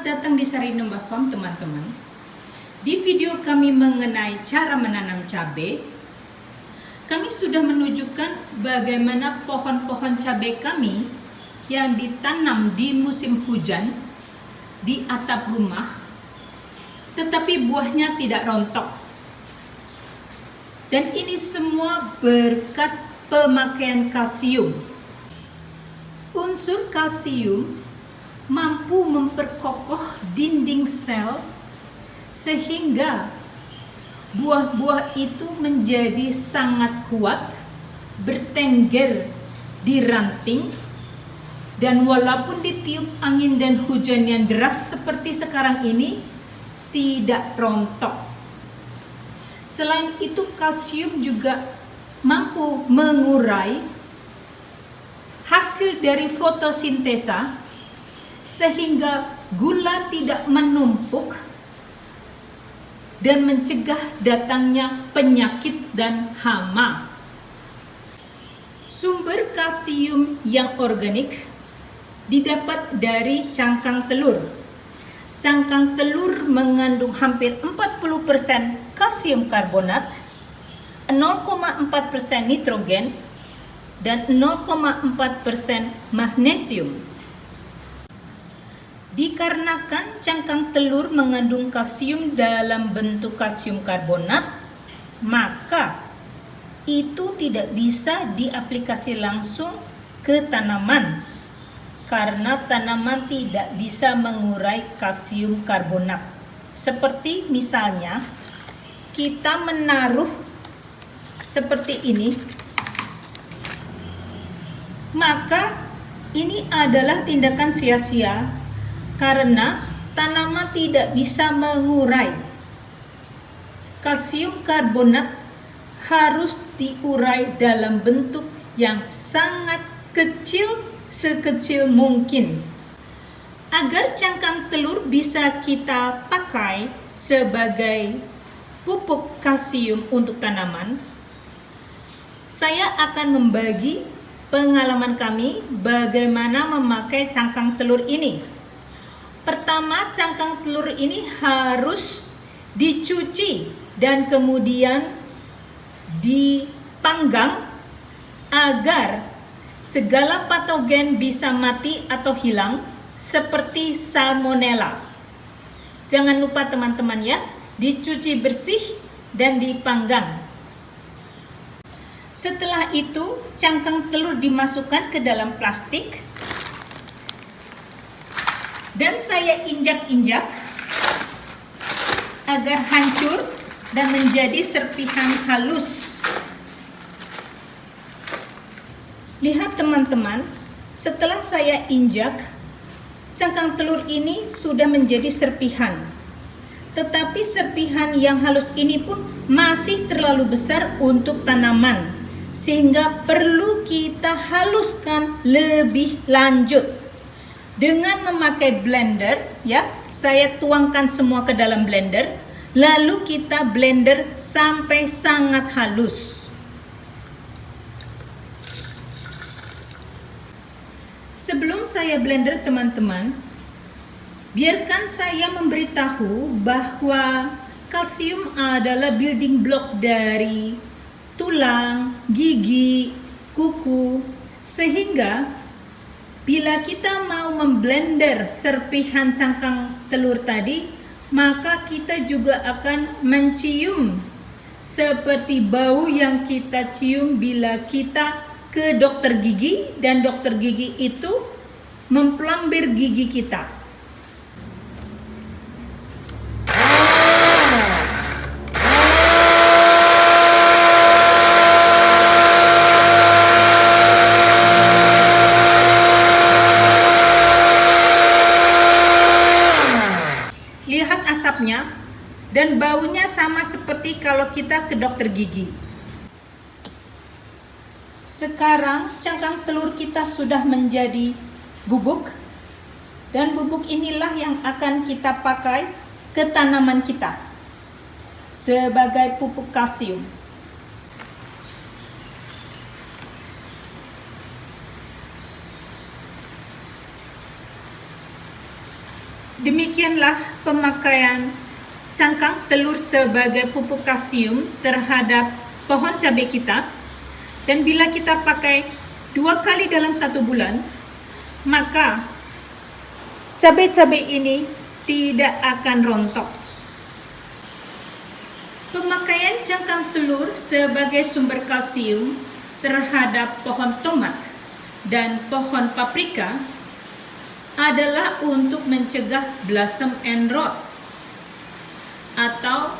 Selamat datang di Sarinumba Farm, teman-teman. Di video kami mengenai cara menanam cabai, kami sudah menunjukkan bagaimana pohon-pohon cabai kami yang ditanam di musim hujan di atap rumah, tetapi buahnya tidak rontok. Dan ini semua berkat pemakaian kalsium. Unsur kalsium mampu memperkokoh dinding sel sehingga buah-buah itu menjadi sangat kuat, bertengger di ranting, dan walaupun ditiup angin dan hujan yang deras seperti sekarang ini, tidak rontok. Selain itu, kalsium juga mampu mengurai hasil dari fotosintesa sehingga gula tidak menumpuk dan mencegah datangnya penyakit dan hama. Sumber kalsium yang organik didapat dari cangkang telur. Cangkang telur mengandung hampir 40% kalsium karbonat, 0,4% nitrogen, dan 0,4% magnesium. Dikarenakan cangkang telur mengandung kalsium dalam bentuk kalsium karbonat, maka itu tidak bisa diaplikasi langsung ke tanaman karena tanaman tidak bisa mengurai kalsium karbonat. Seperti misalnya kita menaruh seperti ini, maka ini adalah tindakan sia-sia karena tanaman tidak bisa mengurai. Kalsium karbonat harus diurai dalam bentuk yang sangat kecil, sekecil mungkin. Agar cangkang telur bisa kita pakai sebagai pupuk kalsium untuk tanaman, saya akan membagi pengalaman kami bagaimana memakai cangkang telur ini. Pertama, cangkang telur ini harus dicuci dan kemudian dipanggang agar segala patogen bisa mati atau hilang seperti salmonella. Jangan lupa teman-teman ya, dicuci bersih dan dipanggang. Setelah itu, cangkang telur dimasukkan ke dalam plastik dan saya injak-injak agar hancur dan menjadi serpihan halus. Lihat teman-teman, setelah saya injak, cangkang telur ini sudah menjadi serpihan. Tetapi serpihan yang halus ini pun masih terlalu besar untuk tanaman, sehingga perlu kita haluskan lebih lanjut. Dengan memakai blender, ya, saya tuangkan semua ke dalam blender, lalu kita blender sampai sangat halus. Sebelum saya blender teman-teman, biarkan saya memberitahu bahwa kalsium adalah building block dari tulang, gigi, kuku, sehingga bila kita mau memblender serpihan cangkang telur tadi, maka kita juga akan mencium seperti bau yang kita cium bila kita ke dokter gigi dan dokter gigi itu memplombir gigi kita. Lihat asapnya dan baunya sama seperti kalau kita ke dokter gigi. Sekarang cangkang telur kita sudah menjadi bubuk, dan bubuk inilah yang akan kita pakai ke tanaman kita sebagai pupuk kalsium. Demikianlah pemakaian cangkang telur sebagai pupuk kalsium terhadap pohon cabai kita. Dan bila kita pakai 2 kali dalam 1 bulan, maka cabai-cabai ini tidak akan rontok. Pemakaian cangkang telur sebagai sumber kalsium terhadap pohon tomat dan pohon paprika adalah untuk mencegah blossom end rot atau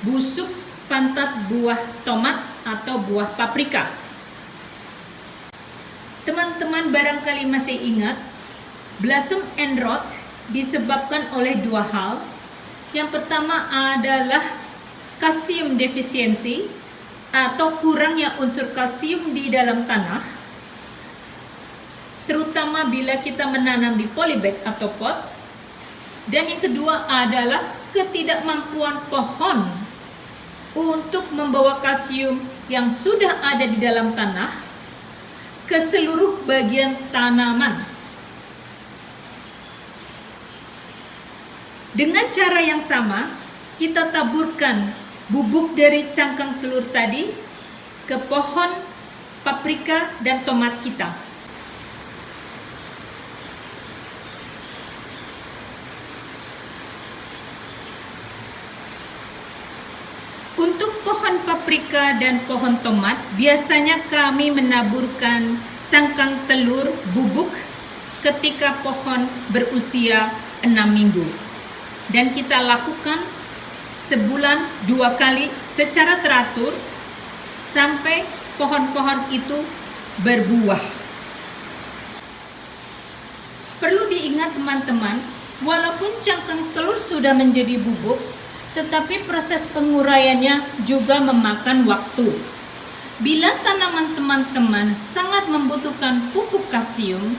busuk pantat buah tomat atau buah paprika. Teman-teman barangkali masih ingat, blossom end rot disebabkan oleh 2 hal. Yang pertama adalah kalsium defisiensi atau kurangnya unsur kalsium di dalam tanah, terutama bila kita menanam di polybag atau pot. Dan yang kedua adalah ketidakmampuan pohon untuk membawa kalsium yang sudah ada di dalam tanah ke seluruh bagian tanaman. Dengan cara yang sama, kita taburkan bubuk dari cangkang telur tadi ke pohon paprika dan tomat kita. Untuk pohon paprika dan pohon tomat, biasanya kami menaburkan cangkang telur bubuk ketika pohon berusia 6 minggu. Dan kita lakukan sebulan 2 kali secara teratur sampai pohon-pohon itu berbuah. Perlu diingat teman-teman, walaupun cangkang telur sudah menjadi bubuk, tetapi proses penguraiannya juga memakan waktu. Bila tanaman teman-teman sangat membutuhkan pupuk kalsium,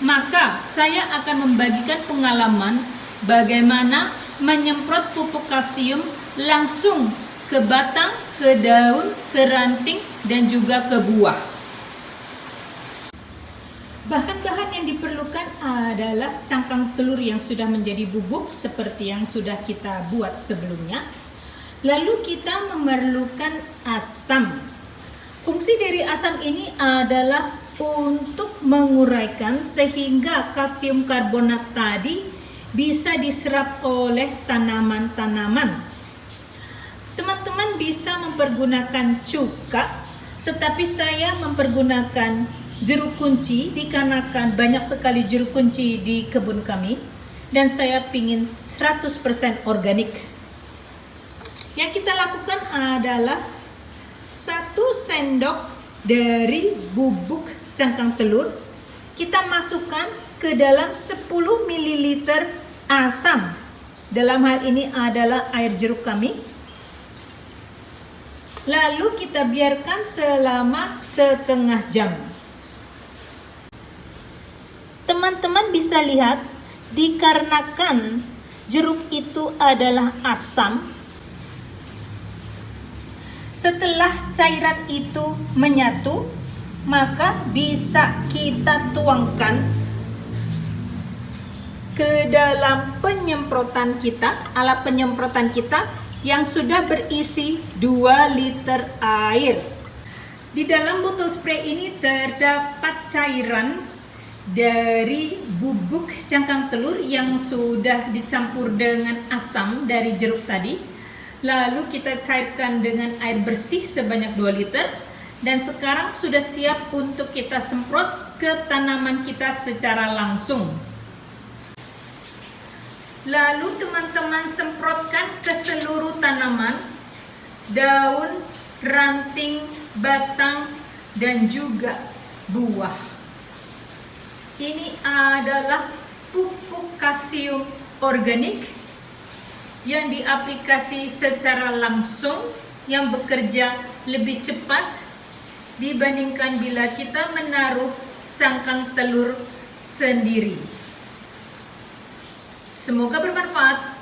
maka saya akan membagikan pengalaman bagaimana menyemprot pupuk kalsium langsung ke batang, ke daun, ke ranting, dan juga ke buah. Bahan-bahan yang diperlukan adalah cangkang telur yang sudah menjadi bubuk seperti yang sudah kita buat sebelumnya. Lalu kita memerlukan asam. Fungsi dari asam ini adalah untuk menguraikan sehingga kalsium karbonat tadi bisa diserap oleh tanaman-tanaman. Teman-teman bisa mempergunakan cuka, tetapi saya mempergunakan jeruk kunci dikarenakan banyak sekali jeruk kunci di kebun kami dan saya pingin 100% organik. Yang kita lakukan adalah 1 sendok dari bubuk cangkang telur kita masukkan ke dalam 10 ml asam. Dalam hal ini adalah air jeruk kami. Lalu kita biarkan selama setengah jam. Teman-teman bisa lihat, dikarenakan jeruk itu adalah asam, setelah cairan itu menyatu, maka bisa kita tuangkan ke dalam penyemprotan kita, alat penyemprotan kita yang sudah berisi 2 liter air. Di dalam botol spray ini terdapat cairan dari bubuk cangkang telur yang sudah dicampur dengan asam dari jeruk tadi. Lalu kita cairkan dengan air bersih sebanyak 2 liter dan sekarang sudah siap untuk kita semprot ke tanaman kita secara langsung. Lalu teman-teman semprotkan ke seluruh tanaman, daun, ranting, batang, dan juga buah. Ini adalah pupuk kalsium organik yang diaplikasi secara langsung, yang bekerja lebih cepat dibandingkan bila kita menaruh cangkang telur sendiri. Semoga bermanfaat.